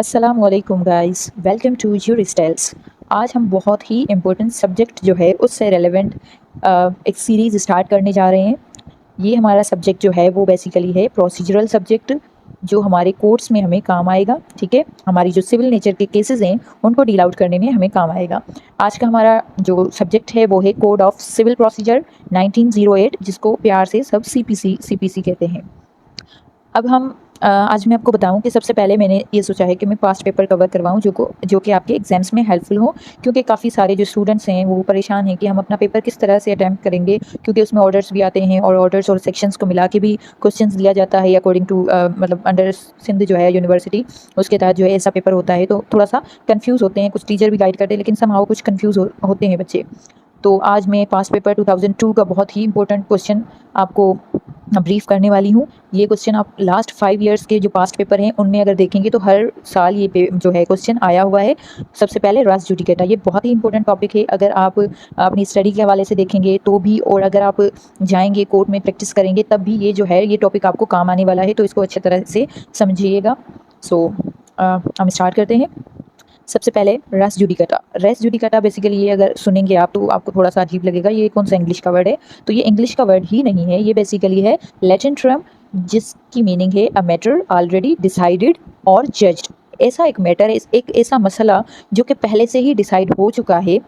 अस्सलाम वालेकुम guys, welcome to your styles. आज हम बहुत ही इम्पोर्टेंट सब्जेक्ट जो है उससे रेलेवेंट एक सीरीज़ स्टार्ट करने जा रहे हैं। ये हमारा सब्जेक्ट जो है वो बेसिकली है प्रोसीजरल सब्जेक्ट, जो हमारे कोर्ट्स में हमें काम आएगा। ठीक है, हमारी जो सिविल नेचर के केसेस हैं उनको डील आउट करने में हमें काम आएगा। आज का हमारा जो सब्जेक्ट है वो है कोड ऑफ सिविल प्रोसीजर 1908, जिसको प्यार से सब सीपीसी कहते हैं। अब हम आज मैं आपको बताऊं कि सबसे पहले मैंने ये सोचा है कि मैं पास्ट पेपर कवर करवाऊं जो कि आपके एग्जाम्स में हेल्पफुल हो, क्योंकि काफ़ी सारे जो स्टूडेंट्स हैं वो परेशान हैं कि हम अपना पेपर किस तरह से अटैम्प्ट करेंगे, क्योंकि उसमें ऑर्डर्स भी आते हैं और ऑर्डर्स और सेक्शंस को मिला के भी क्वेश्चंस दिया जाता है अकॉर्डिंग टू मतलब अंडर सिंध जो है यूनिवर्सिटी, उसके तहत जो है ऐसा पेपर होता है। तो थोड़ा सा कन्फ्यूज़ होते हैं, कुछ टीचर भी गाइड करते हैं लेकिन समहाउ कुछ कन्फ्यूज़ होते हैं बच्चे। तो आज मैं पास्ट पेपर 2002 का बहुत ही इंपॉर्टेंट क्वेश्चन आपको ब्रीफ करने वाली हूँ। ये क्वेश्चन आप लास्ट 5 इयर्स के जो पास्ट पेपर हैं उनमें अगर देखेंगे तो हर साल ये जो है क्वेश्चन आया हुआ है। सबसे पहले रेस जुडिकेटा, ये बहुत ही इंपॉर्टेंट टॉपिक है। अगर आप अपनी स्टडी के हवाले से देखेंगे तो भी, और अगर आप जाएंगे कोर्ट में प्रैक्टिस करेंगे तब भी ये जो है ये टॉपिक आपको काम आने वाला है, तो इसको अच्छी तरह से समझिएगा। सो हम स्टार्ट करते हैं। सबसे पहले रेस जुडिकाटा बेसिकली ये अगर सुनेंगे आप तो आपको थोड़ा सा अजीब लगेगा, ये कौन सा इंग्लिश का वर्ड है। तो ये इंग्लिश का वर्ड ही नहीं है, ये बेसिकली है लैटिन टर्म, जिसकी मीनिंग है अ मैटर ऑलरेडी डिसाइडेड और जज्ड। ऐसा एक मैटर, एक ऐसा मसला जो कि पहले से ही डिसाइड हो चुका है,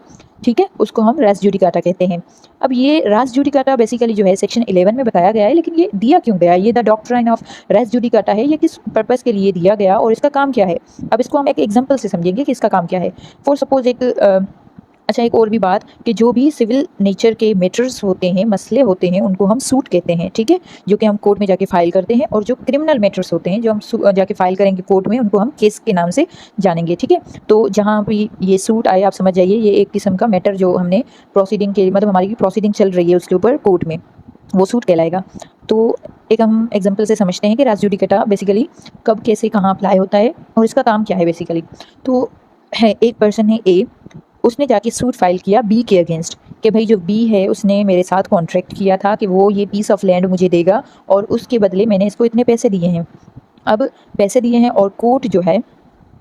ठीक है, उसको हम रेस जुडिकाटा कहते हैं। अब ये रेस जुडिकाटा बेसिकली जो है सेक्शन 11 में बताया गया है, लेकिन ये दिया क्यों गया, ये the doctrine of res judicata है, ये किस पर्पज़ के लिए दिया गया और इसका काम क्या है। अब इसको हम एक एग्जांपल से समझेंगे कि इसका काम क्या है। फॉर सपोज एक और भी बात कि जो भी सिविल नेचर के मैटर्स होते हैं, मसले होते हैं, उनको हम सूट कहते हैं, ठीक है, जो कि हम कोर्ट में जाके फाइल करते हैं। और जो क्रिमिनल मैटर्स होते हैं जो हम जाके फाइल करेंगे कोर्ट में, उनको हम केस के नाम से जानेंगे, ठीक है। तो जहाँ भी ये सूट आए आप समझ जाइए ये एक किस्म का मैटर जो हमने प्रोसीडिंग के मतलब हमारी प्रोसीडिंग चल रही है उसके ऊपर कोर्ट में, वो सूट कहलाएगा। तो एक हम एग्जाम्पल से समझते हैं कि रेस जुडिकाटा बेसिकली कब कैसे कहाँ अप्लाई होता है और इसका काम क्या है बेसिकली। तो है एक पर्सन है ए, उसने जाके सूट फाइल किया बी के अगेंस्ट कि भाई जो बी है उसने मेरे साथ कॉन्ट्रैक्ट किया था कि वो ये पीस ऑफ लैंड मुझे देगा और उसके बदले मैंने इसको इतने पैसे दिए हैं। अब पैसे दिए हैं और कोर्ट जो है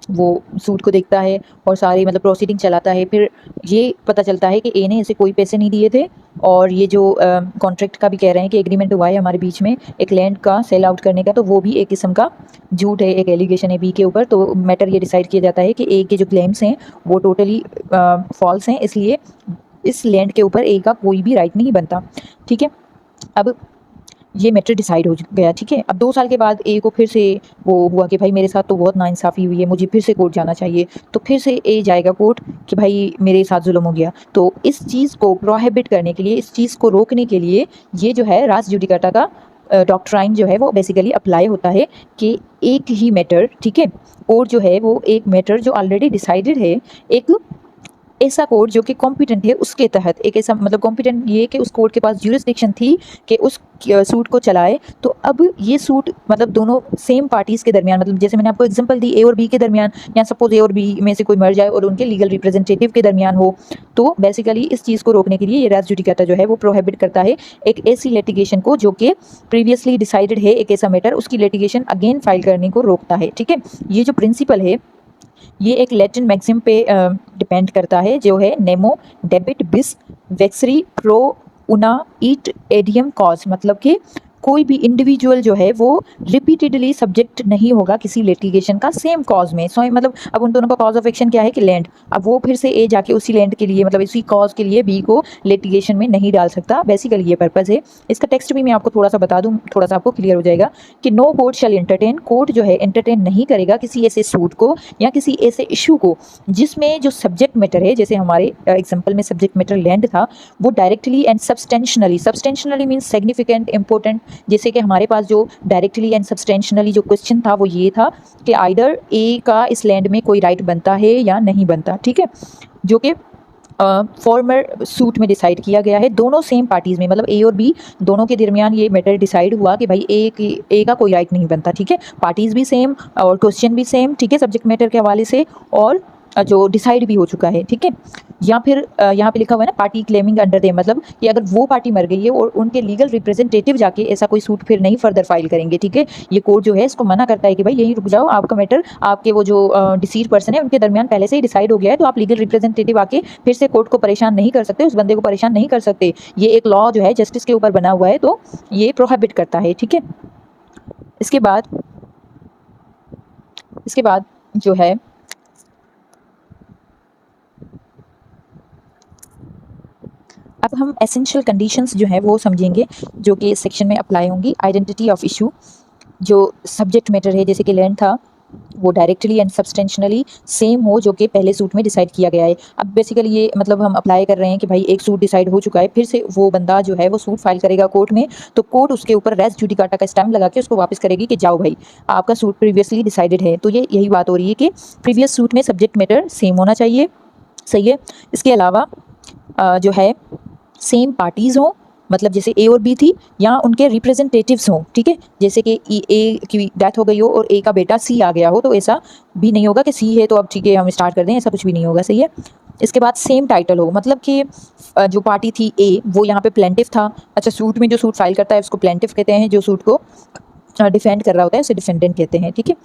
वो सूट को देखता है और सारी मतलब प्रोसीडिंग चलाता है। फिर ये पता चलता है कि ए ने ऐसे कोई पैसे नहीं दिए थे, और ये जो कॉन्ट्रैक्ट का भी कह रहे हैं कि एग्रीमेंट हुआ है हमारे बीच में एक लैंड का सेल आउट करने का, तो वो भी एक किस्म का झूठ है, एक एलिगेशन है बी के ऊपर। तो मैटर ये डिसाइड किया जाता है कि ए के जो क्लेम्स हैं वो टोटली फॉल्स हैं, इसलिए इस लैंड के ऊपर ए का कोई भी राइट नहीं बनता, ठीक है। अब ये मैटर डिसाइड हो गया, ठीक है। अब 2 साल के बाद ए को फिर से वो हुआ कि भाई मेरे साथ तो बहुत नाइंसाफ़ी हुई है, मुझे फिर से कोर्ट जाना चाहिए। तो फिर से ए जाएगा कोर्ट कि भाई मेरे साथ जुल्म हो गया। तो इस चीज़ को प्रोहिबिट करने के लिए, इस चीज़ को रोकने के लिए ये जो है रेस जुडिकाटा का डॉक्ट्राइन जो है वो बेसिकली अप्लाई होता है कि एक ही मैटर, ठीक है, और जो है वो एक मैटर जो ऑलरेडी डिसाइडेड है, एक ऐसा कोर्ट जो कि कॉम्पिटेंट है उसके तहत, एक ऐसा मतलब कॉम्पिटेंट ये कि उस कोर्ट के पास ज्यूरिसडिक्शन थी कि उस सूट को चलाए। तो अब ये सूट मतलब दोनों सेम पार्टीज़ के दरमियान, मतलब जैसे मैंने आपको एग्जांपल दी ए और बी के दरमियान, या सपोज ए और बी में से कोई मर जाए और उनके लीगल रिप्रेजेंटेटिव के दरमियान हो। तो बेसिकली इस चीज़ को रोकने के लिए ये रेस जुडिकाटा जो है वो प्रोहिबिट करता है एक ऐसी लिटिगेशन को जो कि प्रीवियसली डिसाइडेड है, एक ऐसा मैटर, उसकी लिटिगेशन अगेन फाइल करने को रोकता है, ठीक है। ये जो प्रिंसिपल है ये एक लैटिन मैक्सिम पे डिपेंड करता है जो है नेमो डेबिट बिस वेक्सरी प्रो उना ईट एडियम कॉज, मतलब कि कोई भी इंडिविजुअल जो है वो रिपीटेडली सब्जेक्ट नहीं होगा किसी लिटिगेशन का सेम कॉज में। सो मतलब अब उन दोनों का कॉज ऑफ एक्शन क्या है कि लैंड, अब वो फिर से ए जाके उसी लैंड के लिए मतलब इसी कॉज के लिए बी को लिटिगेशन में नहीं डाल सकता। बेसिकली ये पर्पज़ है। इसका टेक्स्ट भी मैं आपको थोड़ा सा बता दूं, थोड़ा सा आपको क्लियर हो जाएगा कि no court shall entertain, court जो है एंटरटेन नहीं करेगा किसी ऐसे सूट को या किसी ऐसे इशू को जिसमें जो सब्जेक्ट मैटर है, जैसे हमारे एग्जाम्पल में सब्जेक्ट मैटर लैंड था, वो directly and substantially means significant, important. जैसे कि हमारे पास जो डायरेक्टली एंड सब्सटेंशनली जो क्वेश्चन था वो ये था कि आइदर ए का इस लैंड में कोई राइट बनता है या नहीं बनता, ठीक है, जो कि फॉर्मर सूट में डिसाइड किया गया है दोनों सेम पार्टीज़ में, मतलब ए और बी दोनों के दरमियान ये मैटर डिसाइड हुआ कि भाई ए का कोई राइट नहीं बनता, ठीक है। पार्टीज़ भी सेम और क्वेश्चन भी सेम, ठीक है, सब्जेक्ट मैटर के हवाले से, और जो डिसाइड भी हो चुका है, ठीक है। या फिर यहाँ पे लिखा हुआ है ना पार्टी क्लेमिंग अंडर दे, मतलब कि अगर वो पार्टी मर गई है और उनके लीगल रिप्रेजेंटेटिव जाके ऐसा कोई सूट फिर नहीं फर्दर फाइल करेंगे, ठीक है। ये कोर्ट जो है इसको मना करता है कि भाई यहीं रुक जाओ, आपका मैटर आपके वो जो डिसीज पर्सन है उनके दरमियान पहले से ही डिसाइड हो गया है, तो आप लीगल रिप्रेजेंटेटिव आके फिर से कोर्ट को परेशान नहीं कर सकते, उस बंदे को परेशान नहीं कर सकते। ये एक लॉ जो है जस्टिस के ऊपर बना हुआ है, तो ये प्रोहिबिट करता है, ठीक है। इसके बाद जो है अब हम एसेंशियल कंडीशंस जो है वो समझेंगे, जो कि इस सेक्शन में अप्लाई होंगी। आइडेंटिटी ऑफ इशू, जो सब्जेक्ट मैटर है जैसे कि लैंड था वो डायरेक्टली एंड सब्सटेंशनली सेम हो जो कि पहले सूट में डिसाइड किया गया है। अब बेसिकली ये मतलब हम अप्लाई कर रहे हैं कि भाई एक सूट डिसाइड हो चुका है, फिर से वो बंदा जो है वो सूट फाइल करेगा कोर्ट में, तो कोर्ट उसके ऊपर रेस जुडिकाटा का स्टैम्प लगा के उसको वापस करेगी कि जाओ भाई आपका सूट प्रीवियसली डिसाइडेड है। तो ये यही बात हो रही है कि प्रीवियस सूट में सब्जेक्ट मैटर सेम होना चाहिए, सही है। इसके अलावा जो है सेम पार्टीज़ हों, मतलब जैसे ए और बी थी, या उनके रिप्रेजेंटेटिव्स हों, ठीक है। जैसे कि ए की डेथ हो गई हो और ए का बेटा सी आ गया हो, तो ऐसा भी नहीं होगा कि सी है तो अब ठीक है हम स्टार्ट कर दें, ऐसा कुछ भी नहीं होगा, सही है। इसके बाद सेम टाइटल हो, मतलब कि जो पार्टी थी ए वो यहाँ पे प्लेंटिफ था। अच्छा, सूट में जो सूट फाइल करता है उसको प्लेंटिफ कहते हैं, जो सूट को डिफेंड कर रहा होता है उसे डिफेंडेंट कहते हैं, ठीक है।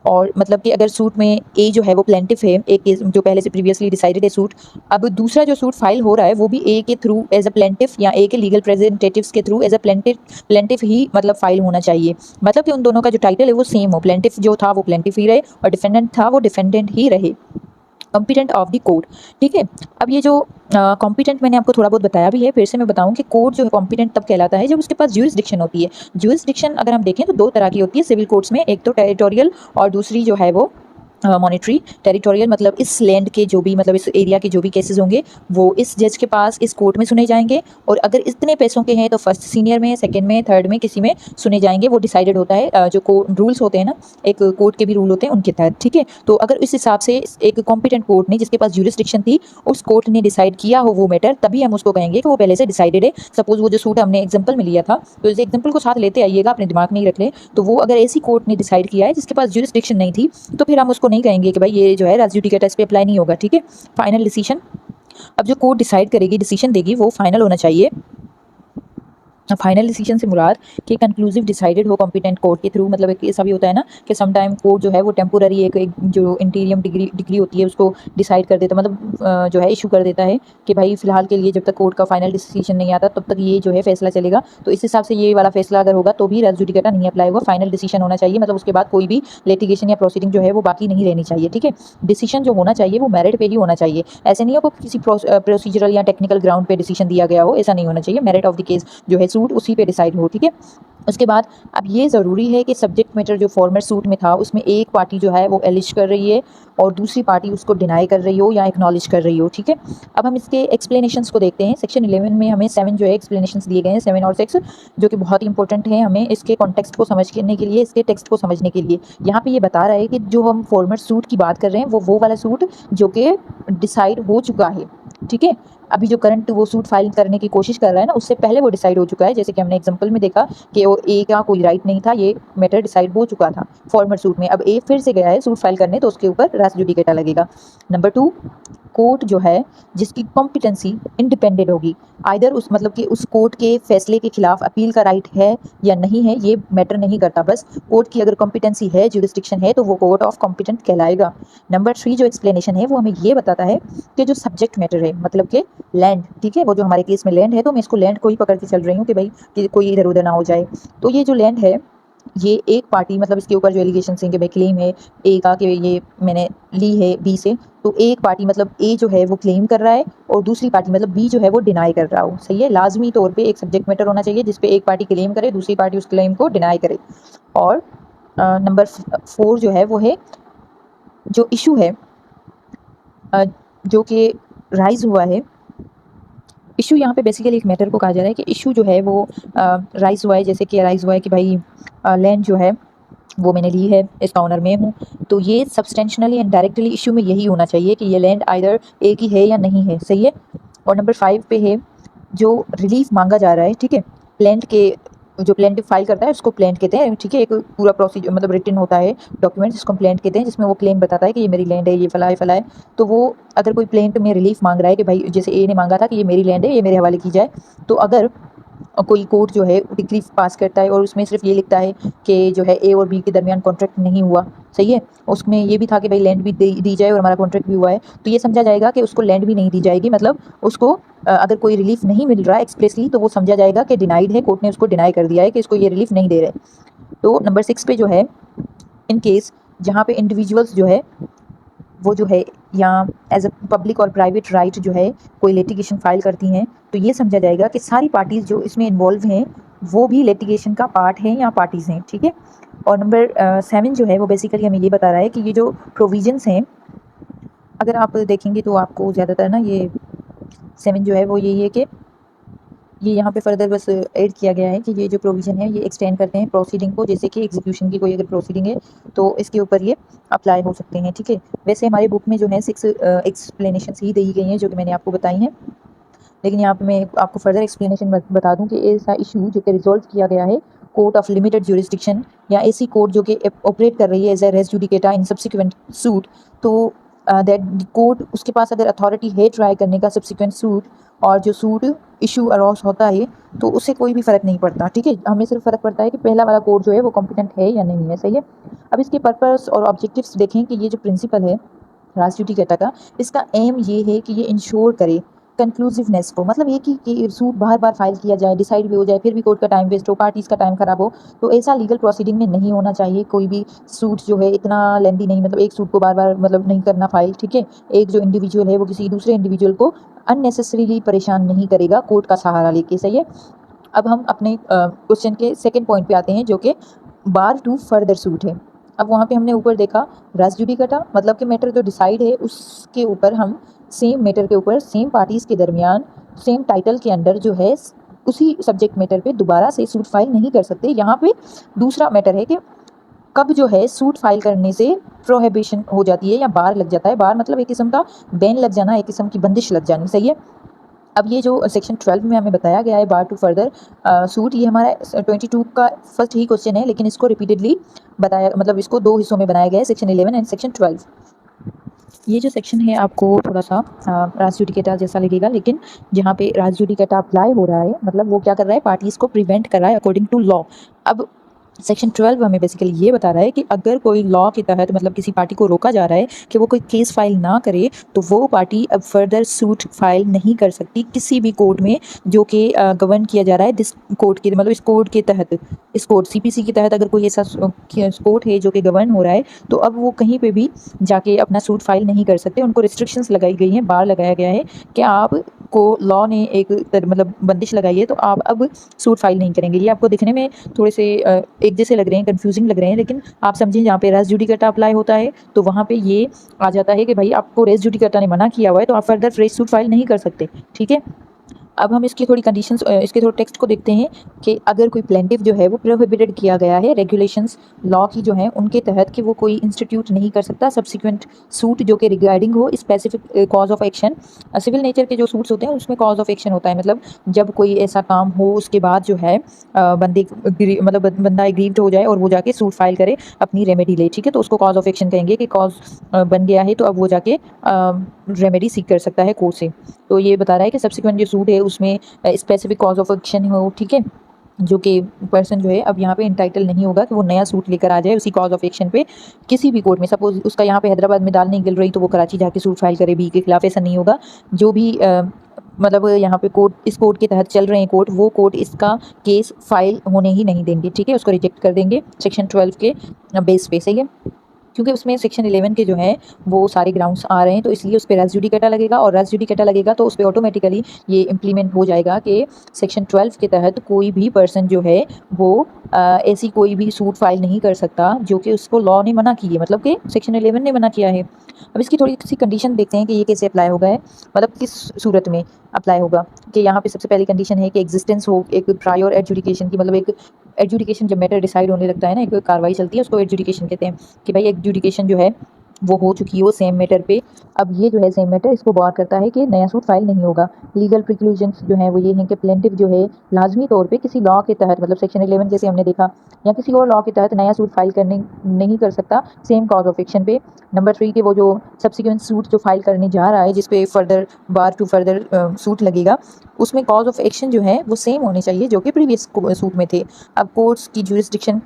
और मतलब कि अगर सूट में ए जो है वो प्लेंटिफ है, एक केस जो पहले से प्रीवियसली डिसाइडेड है सूट, अब दूसरा जो सूट फाइल हो रहा है वो भी ए के थ्रू एज अ प्लेंटिफ या ए के लीगल रिप्रेजेंटेटिव्स के थ्रू एज अ प्लेंटिफ ही मतलब फाइल होना चाहिए। मतलब कि उन दोनों का जो टाइटल है वो सेम हो, प्लेंटिफ जो था वो प्लेंटिफ ही रहे और डिफेंडेंट था वो डिफेंडेंट ही रहे। कॉम्पिटेंट ऑफ द कोर्ट, ठीक है। अब ये जो कॉम्पिटेंट मैंने आपको थोड़ा बहुत बताया भी है, फिर से मैं बताऊं कि कोर्ट जो है कॉम्पिटेंट तब कहलाता है जब उसके पास ज्यूरिसडिक्शन होती है। ज्यूरिसडिक्शन अगर हम देखें तो दो तरह की होती है सिविल कोर्ट्स में, एक तो टेरिटोरियल और दूसरी जो है वो मॉनिटरी। टेरिटोरियल मतलब इस लैंड के जो भी मतलब इस एरिया के जो भी केसेस होंगे वो इस जज के पास इस कोर्ट में सुने जाएंगे, और अगर इतने पैसों के हैं तो फर्स्ट सीनियर में, सेकंड में, थर्ड में किसी में सुने जाएंगे। वो डिसाइडेड होता है जो रूल्स होते हैं ना, एक कोर्ट के भी रूल होते हैं उनके तहत, ठीक है। तो अगर इस हिसाब से एक कॉम्पिटेंट कोर्ट ने जिसके पास ज्यूरिसडिक्शन थी उस कोर्ट ने डिसाइड किया हो वो मैटर, तभी हम उसको कहेंगे कि वो पहले से डिसाइडेड है। सपोज वो जो सूट हमने एग्जाम्पल में लिया था, तो इस एग्जाम्पल को साथ लेते आइएगा, अपने दिमाग में ही रख ले। तो वो अगर ऐसी कोर्ट ने डिसाइड किया है जिसके पास ज्यूरिसडिक्शन नहीं थी, तो फिर हम उसको नहीं कहेंगे कि भाई ये जो है रेस जुडिकाटा इस पे अप्लाई नहीं होगा, ठीक है। फाइनल डिसीजन, अब जो कोर्ट डिसाइड करेगी, डिसीजन देगी, वो फाइनल होना चाहिए। फाइनल डिसीजन से मुराद कि कंक्लूसिव डिसाइडेड हो कॉम्पिटेंट कोर्ट के थ्रू। मतलब एक ऐसा भी होता है ना कि समटाइम कोर्ट जो है वो टेम्पोररी एक जो इंटीरियम डिग्री होती है उसको डिसाइड कर देता, मतलब जो है इशू कर देता है कि भाई फिलहाल के लिए जब तक कोर्ट का फाइनल डिसीजन नहीं आता तब तक ये जो है फैसला चलेगा। तो इस हिसाब से ये वाला फैसला अगर होगा तो भी रेस जुडिकाटा नहीं अप्लाई होगा, फाइनल डिसीजन होना चाहिए। मतलब उसके बाद कोई भी लिटिगेशन या प्रोसीडिंग जो है वो बाकी नहीं रहनी चाहिए, ठीक है। डिसीजन जो होना चाहिए वो मेरिट पे ही होना चाहिए, ऐसे नहीं हो कि किसी प्रोसीजरल या टेक्निकल ग्राउंड पे डिसीजन दिया गया हो, ऐसा नहीं होना चाहिए। मेरिट ऑफ द केस जो है सूट उसी पे डिसाइड हो, ठीक है। उसके बाद अब ये ज़रूरी है कि सब्जेक्ट मैटर जो फॉर्मर सूट में था उसमें एक पार्टी जो है वो एलिज कर रही है और दूसरी पार्टी उसको डिनाई कर रही हो या एक्नॉलेज कर रही हो, ठीक है। अब हम इसके एक्सप्लेनेशंस को देखते हैं। सेक्शन 11 में हमें 7 जो है एक्सप्लेनेशंस दिए गए हैं, 7 और 6, जो कि बहुत ही इंपॉर्टेंट है हमें इसके कॉन्टेक्स्ट को समझने के लिए, इसके टेक्स्ट को समझने के लिए। यहाँ पे ये बता रहा है कि जो हम फॉर्मर सूट की बात कर रहे हैं वो वाला सूट जो कि डिसाइड हो चुका है, ठीक है। अभी जो करंट वो सूट फाइल करने की कोशिश कर रहा है ना, उससे पहले वो डिसाइड हो चुका है। जैसे कि हमने एग्जांपल में देखा कि वो ए का कोई राइट नहीं था, ये मैटर डिसाइड हो चुका था फॉर्मर सूट में। अब ए फिर से गया है सूट फाइल करने, तो उसके ऊपर रेस जुडिकेटा लगेगा। नंबर 2, कोर्ट जो है जिसकी कॉम्पिटेंसी इंडिपेंडेंट होगी, आइदर उस मतलब कि उस कोर्ट के फैसले के खिलाफ अपील का राइट है या नहीं है ये मैटर नहीं करता, बस कोर्ट की अगर कॉम्पिटेंसी है, जुरिस्डिक्शन है, तो वो कोर्ट ऑफ कॉम्पिटेंट कहलाएगा। नंबर 3 जो एक्सप्लेनेशन है वो हमें ये बताता है कि जो सब्जेक्ट मैटर है, मतलब कि लैंड, ठीक है, वो जो हमारे केस में लैंड है, तो मैं इसको लैंड को ही पकड़ के चल रही हूँ कि भाई कि कोई इधर उधर ना हो जाए। तो ये जो लैंड है ये एक पार्टी, मतलब इसके ऊपर जो एलिगेशन है कि भाई क्लेम है ए का कि ये मैंने ली है बी से, तो एक पार्टी मतलब ए जो है वो क्लेम कर रहा है और दूसरी पार्टी मतलब बी जो है वो डिनाई कर रहा हो, सही है। लाजमी तौर पे एक सब्जेक्ट मैटर होना चाहिए जिसपे एक पार्टी क्लेम करे, दूसरी पार्टी उस क्लेम को डिनाई करे। और नंबर 4 जो है वो है जो इशू है जो कि राइज हुआ है। इशू यहाँ पे बेसिकली एक मैटर को कहा जा रहा है कि इशू जो है वो राइज हुआ है, जैसे कि राइज हुआ है कि भाई लैंड जो है वो मैंने ली है, इसका ऑनर मैं हूँ। तो ये सब्सटेंशनली एंड डायरेक्टली इशू में यही होना चाहिए कि ये लैंड आइदर ए की है या नहीं है, सही है। और नंबर 5 पे है जो रिलीफ मांगा जा रहा है, ठीक है, लैंड के जो प्लेंटिव फाइल करता है उसको प्लेंट कहते हैं, ठीक है। एक पूरा प्रोसीजर मतलब रिटन होता है डॉक्यूमेंट जिसको प्लेंट कहते हैं, जिसमें वो क्लेम बताता है कि ये मेरी लैंड है, ये फला है फला है। तो वो अगर कोई प्लेंट में रिलीफ मांग रहा है कि भाई जैसे ए ने मांगा था कि ये मेरी लैंड है, ये मेरे हवाले की जाए, तो अगर कोई कोर्ट जो है डिक्री पास करता है और उसमें सिर्फ ये लिखता है कि जो है ए और बी के दरमियान कॉन्ट्रैक्ट नहीं हुआ, सही है, उसमें ये भी था कि भाई लैंड भी दी जाए और हमारा कॉन्ट्रैक्ट भी हुआ है, तो ये समझा जाएगा कि उसको लैंड भी नहीं दी जाएगी। मतलब उसको अगर कोई रिलीफ नहीं मिल रहा है एक्सप्रेसली तो वो समझा जाएगा कि डिनाइड है, कोर्ट ने उसको डिनाई कर दिया है कि इसको ये रिलीफ नहीं दे रहे। तो नंबर 6 पे जो है, इन केस जहाँ पे इंडिविजुअल्स जो है वो जो है या एज अ पब्लिक और प्राइवेट राइट जो है कोई लिटिगेशन फाइल करती हैं, तो ये समझा जाएगा कि सारी पार्टीज़ जो इसमें इन्वॉल्व हैं वो भी लिटिगेशन का पार्ट हैं या पार्टीज़ हैं, ठीक है। और नंबर 7 जो है वो बेसिकली हमें ये बता रहा है कि ये जो प्रोविजंस हैं, अगर आप देखेंगे तो आपको ज़्यादातर ना ये 7 जो है वो यही है कि ये यहाँ पे फर्दर बस ऐड किया गया है कि ये जो प्रोविज़न है ये एक्सटेंड करते हैं प्रोसीडिंग को, जैसे कि एग्जीक्यूशन की कोई अगर प्रोसीडिंग है तो इसके ऊपर ये अप्लाई हो सकते हैं, ठीक है। वैसे हमारे बुक में जो है 6 एक्सप्लेनेशन ही दी गई हैं जो कि मैंने आपको बताई हैं, लेकिन यहाँ पे मैं आपको फर्दर एक्सप्लेनेशन बता दूँ कि ऐसा इशू जो कि रिजॉल्व किया गया है कोर्ट ऑफ लिमिटेड ज्यूरिसडिक्शन या ऐसी कोर्ट जो कि ऑपरेट कर रही है as a res judicata in subsequent suit, तो दैट कोर्ट उसके पास अगर अथॉरिटी है ट्राई करने का सब्सिक्वेंट सूट, और जो सूट इशू अरॉस होता है तो उससे कोई भी फ़र्क नहीं पड़ता, ठीक है। हमें सिर्फ फ़र्क पड़ता है कि पहला वाला कोर्ट जो है वो कॉम्पिटेंट है या नहीं है, सही है। अब इसके पर्पस और ऑब्जेक्टिव्स देखें कि ये जो प्रिंसिपल है रास जुडिकेटा का, इसका एम ये है कि ये इंश्योर करे कंक्लूसिवनेस को, मतलब ये कि सूट बार बार फाइल किया जाए, डिसाइड भी हो जाए, फिर भी कोर्ट का टाइम वेस्ट हो, पार्टीज़ का टाइम खराब हो, तो ऐसा लीगल प्रोसीडिंग में नहीं होना चाहिए। कोई भी सूट जो है इतना लेंदी नहीं, मतलब एक सूट को बार बार मतलब नहीं करना फाइल, ठीक है। एक जो इंडिविजुअल है वो किसी दूसरे इंडिविजुअल को अननेसेसरीली परेशान नहीं करेगा कोर्ट का सहारा लेके, सही है। अब हम अपने क्वेश्चन के सेकेंड पॉइंट पे आते हैं जो कि बार टू फर्दर सूट है। अब वहाँ पे हमने ऊपर देखा रेस जुडिकेटा मतलब कि मैटर जो डिसाइड है उसके ऊपर हम सेम मैटर के ऊपर सेम पार्टीज़ के दरमियान सेम टाइटल के अंडर जो है उसी सब्जेक्ट मैटर पे दोबारा से सूट फाइल नहीं कर सकते। यहाँ पे दूसरा मैटर है कि कब जो है सूट फाइल करने से प्रोहिबिशन हो जाती है या बार लग जाता है। बार मतलब एक किस्म का बैन लग जाना, एक किस्म की बंदिश लग जानी, सही है। अब ये जो सेक्शन 12 में हमें बताया गया है बार टू फर्दर सूट, ये हमारा 22 का फर्स्ट ही क्वेश्चन है, लेकिन इसको रिपीटेडली बताया, मतलब इसको 2 हिस्सों में बनाया गया है, सेक्शन 11 एंड सेक्शन 12। ये जो सेक्शन है आपको थोड़ा सा रास जुडिकेटा जैसा लगेगा, लेकिन जहाँ पे रास जुडिकेटा अप्लाई हो रहा है मतलब वो क्या कर रहा है, पार्टीज़ को प्रिवेंट कर रहा है अकॉर्डिंग टू लॉ। अब सेक्शन 12 हमें बेसिकली ये बता रहा है कि अगर कोई लॉ के तहत मतलब किसी पार्टी को रोका जा रहा है कि वो कोई केस फाइल ना करे, तो वो पार्टी अब फर्दर सूट फाइल नहीं कर सकती किसी भी कोर्ट में जो कि गवर्न किया जा रहा है दिस कोर्ट के, मतलब इस कोर्ट के तहत, इस कोर्ट सीपीसी के तहत अगर कोई ऐसा कोर्ट है जो कि गवर्न हो रहा है, तो अब वो कहीं पे भी जाके अपना सूट फाइल नहीं कर सकते। उनको रिस्ट्रिक्शंस लगाई गई हैं, बार लगाया गया है कि आप को लॉ ने एक मतलब बंदिश लगाई है, तो आप अब सूट फाइल नहीं करेंगे। ये आपको दिखने में थोड़े से एक जैसे लग रहे हैं, कंफ्यूजिंग लग रहे हैं, लेकिन आप समझें जहाँ पे रेस जुडिकेटा अप्लाई होता है तो वहाँ पे ये आ जाता है कि भाई आपको रेस जुडिकेटा ने मना किया हुआ है तो आप फर्दर फ्रेश सूट फाइल नहीं कर सकते, ठीक है। अब हम इसकी थोड़ी कंडीशंस, इसके थोड़े टेक्स्ट को देखते हैं कि अगर कोई प्लेंटिव जो है वो प्रोहिबिटेड किया गया है रेगुलेशंस लॉ की जो है उनके तहत कि वो कोई इंस्टीट्यूट नहीं कर सकता सब्सिक्वेंट सूट जो कि रिगार्डिंग हो specific cause of action. Civil nature के जो सूट्स होते हैं उसमें कॉज ऑफ एक्शन होता है, मतलब जब कोई ऐसा काम हो उसके बाद जो है मतलब बंदा एग्रीव्ड हो जाए और वो जाके सूट फाइल करे, अपनी रेमेडी ले, ठीक है, तो उसको कॉज ऑफ एक्शन कहेंगे कि कॉज बन गया है तो अब वो जाके रेमेडी सीख कर सकता है कोर्ट से। तो ये बता रहा है कि सब्सिक्वेंट जो सूट है उसमें स्पेसिफिक कॉज ऑफ एक्शन हो, ठीक है, जो कि पर्सन जो है अब यहाँ पे इंटाइटल नहीं होगा कि वो नया सूट लेकर आ जाए उसी कॉज ऑफ एक्शन पे किसी भी कोर्ट में। सपोज उसका यहाँ पे हैदराबाद में दाल नहीं गिल रही तो वो कराची जाके सूट फाइल करे बी के खिलाफ, ऐसा नहीं होगा। जो भी मतलब यहाँ पे कोर्ट, इस कोर्ट के तहत चल रहे हैं कोर्ट, वो कोर्ट इसका केस फाइल होने ही नहीं देंगे, ठीक है, उसको रिजेक्ट कर देंगे सेक्शन 12 के बेस पे, सही है, क्योंकि उसमें सेक्शन 11 के जो है वो सारे ग्राउंड्स आ रहे हैं, तो इसलिए उस पर रेस जुडिकेटा लगेगा, और रेस जुडिकेटा लगेगा तो उस पर ऑटोमेटिकली ये इम्प्लीमेंट हो जाएगा कि सेक्शन 12 के तहत कोई भी पर्सन जो है वो ऐसी कोई भी सूट फाइल नहीं कर सकता जो कि उसको लॉ ने मना की है, मतलब कि सेक्शन 11 ने मना किया है। अब इसकी थोड़ी सी कंडीशन देखते हैं कि ये कैसे अप्लाई होगा है, मतलब किस सूरत में अप्लाई होगा। कि यहाँ पे सबसे पहली कंडीशन है कि एग्जिस्टेंस हो एक प्रायर एडजुडिकेशन की, मतलब एक एडजुडिकेशन जब मैटर डिसाइड होने लगता है ना, एक कार्रवाई चलती है उसको एडजुडिकेशन कहते हैं, कि भाई एडजुडिकेशन जो है वो हो चुकी है वो सेम मैटर पे। अब ये जो है सेम मैटर इसको गौर करता है कि नया सूट फाइल नहीं होगा। लीगल प्रिक्लूजन्स जो हैं वो ये हैं कि प्लेंटिफ जो है लाजमी तौर पे किसी लॉ के तहत, मतलब सेक्शन 11 जैसे हमने देखा, या किसी और लॉ के तहत नया सूट फाइल करने नहीं कर सकता सेम कॉज ऑफ एक्शन पे। नंबर 3 के वो जो सब्सिक्वेंट सूट जो फाइल करने जा रहा है, जिस पे further bar to further suit लगेगा, उसमें कॉज ऑफ एक्शन जो है वो सेम होने चाहिए जो कि प्रीवियस सूट में थे। अब कोर्ट्स की ज्यूरिसडिक्शन,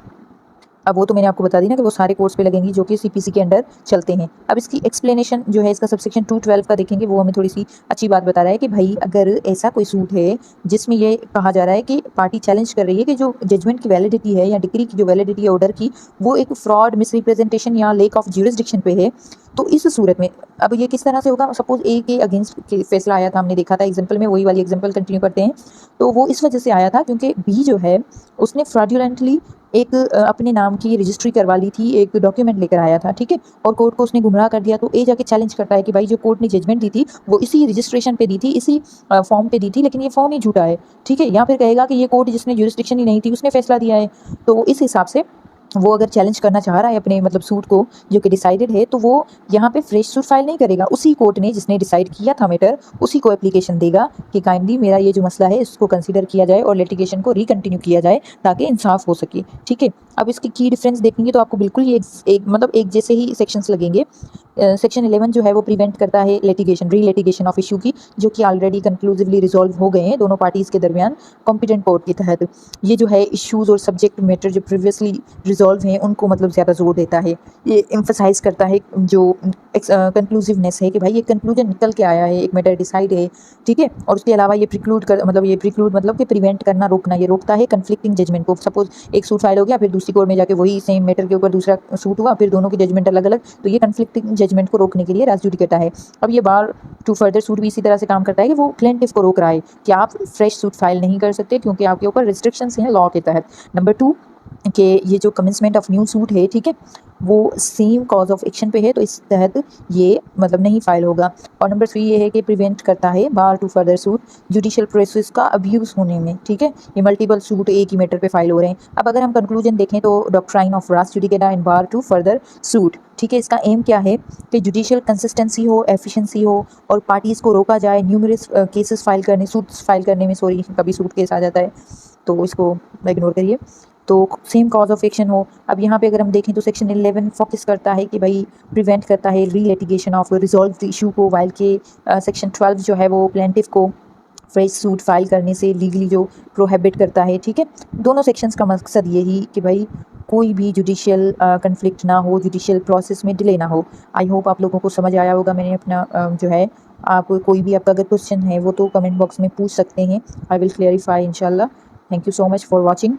अब वो तो मैंने आपको बता दी ना कि वो सारे कोर्स पे लगेंगी जो कि सीपीसी के अंडर चलते हैं। अब इसकी एक्सप्लेनेशन जो है इसका सबसेक्शन 212 का देखेंगे, वो हमें थोड़ी सी अच्छी बात बता रहा है कि भाई अगर ऐसा कोई सूट है जिसमें ये कहा जा रहा है कि पार्टी चैलेंज कर रही है कि जो जजमेंट की वैलिडिटी है या डिक्री की जो वैलिडिटी है ऑर्डर की, वो एक फ्रॉड, मिसरिप्रेजेंटेशन या लेक ऑफ ज्यूरिसडिक्शन पे है, तो इस सूरत में अब ये किस तरह से होगा। सपोज ए के अगेंस्ट फैसला आया था, हमने देखा था एग्जाम्पल में, वही वाली एग्जाम्पल कंटिन्यू करते हैं। तो वो इस वजह से आया था क्योंकि बी जो है उसने फ्रॉडुलेंटली एक अपने नाम की रजिस्ट्री करवा ली थी, एक डॉक्यूमेंट लेकर आया था, ठीक है, और कोर्ट को उसने गुमराह कर दिया। तो ए जाके चैलेंज करता है कि भाई जो कोर्ट ने जजमेंट दी थी वो इसी रजिस्ट्रेशन पे दी थी, इसी फॉर्म पे दी थी, लेकिन ये फॉर्म ही झूठा है, ठीक है। या फिर कहेगा कि ये कोर्ट जिसने ज्यूरिसडिक्शन ही नहीं थी उसने फैसला दिया है। तो इस हिसाब से वो अगर चैलेंज करना चाह रहा है अपने मतलब सूट को जो कि डिसाइडेड है, तो वो यहाँ पे फ्रेश सूट फाइल नहीं करेगा, उसी कोर्ट ने जिसने डिसाइड किया था मैटर उसी को एप्लीकेशन देगा कि काइंडली मेरा ये जो मसला है इसको कंसीडर किया जाए और लिटिगेशन को रिकंटिन्यू किया जाए ताकि इंसाफ हो सके, ठीक है। अब इसकी की डिफरेंस देखेंगे तो आपको बिल्कुल ये मतलब एक जैसे ही सेक्शंस लगेंगे। सेक्शन 11 जो है वो प्रिवेंट करता है लिटिगेशन, री लिटिगेशन ऑफ इशू की, जो कि ऑलरेडी कंक्लूसिवली रिजॉल्व हो गए हैं दोनों पार्टीज़ के दरमियान कॉम्पिटेंट कोर्ट के तहत। ये जो है इश्यूज़ और सब्जेक्ट मैटर जो प्रीवियसली रिजॉल्व हैं उनको मतलब ज़्यादा जोर देता है। ये एम्फसाइज करता है जो कंक्लूसिवनेस है कि भाई ये कंक्लूजन निकल के आया है, एक मैटर डिसाइड है, ठीक है। और उसके अलावा ये प्रिक्लूड मतलब कि प्रिवेंट करना, रोकना, ये रोकता है कन्फ्लिक्टिंग जजमेंट को। सपोज एक सूट फाइल हो गया, फिर दूसरी कोर्ट में जाके वही सेम मैटर के ऊपर दूसरा सूट हुआ, फिर दोनों की जजमेंट अलग अलग, तो ये कन्फ्लिक्टिंग जजमेंट को रोकने के लिए रेस जुडिकेटा है। अब ये बार टू फर्दर सूट भी इसी तरह से काम करता है कि वो प्लेंटिफ को रोक रहा है कि आप फ्रेश सूट फाइल नहीं कर सकते क्योंकि आपके ऊपर रिस्ट्रिक्शंस हैं लॉ के तहत। नंबर 2 कि ये जो कमेंसमेंट ऑफ न्यू सूट है, ठीक है, वो सेम कॉज ऑफ एक्शन पे है, तो इस तहत ये मतलब नहीं फाइल होगा। और नंबर 3 ये है कि प्रिवेंट करता है bar to further suit judicial process का अब्यूज़ होने में, ठीक है। ये मल्टीपल सूट एक ही मैटर पे फाइल हो रहे हैं। अब अगर हम कंक्लूजन देखें तो doctrine of res judicata and bar to further suit, ठीक है, इसका एम क्या है कि जुडिशियल कंसिस्टेंसी हो, एफिशिएंसी हो और पार्टीज़ को रोका जाए न्यूमरस केसेस फाइल करने, सूट्स फाइल करने में, सॉरी कभी सूट केस आ जाता है तो इसको इग्नोर करिए, तो सेम कॉज ऑफ एक्शन हो। अब यहाँ पे अगर हम देखें तो सेक्शन 11 फोकस करता है कि भाई प्रिवेंट करता है री लिटिगेशन ऑफ रिजॉल्व इशू को, वाइल के सेक्शन 12 जो है वो प्लेंटिफ को फ्रेश सूट फाइल करने से लीगली जो प्रोहिबिट करता है, ठीक है। दोनों सेक्शंस का मकसद यही कि भाई कोई भी जुडिशियल कन्फ्लिक्ट ना हो, जुडिशियल प्रोसेस में डिले ना हो। आई होप आप लोगों को समझ आया होगा। मैंने अपना जो है, आप कोई भी आपका अगर क्वेश्चन है वो तो कमेंट बॉक्स में पूछ सकते हैं, आई विल क्लियरिफाई इंशाल्लाह। Thank you so much for watching.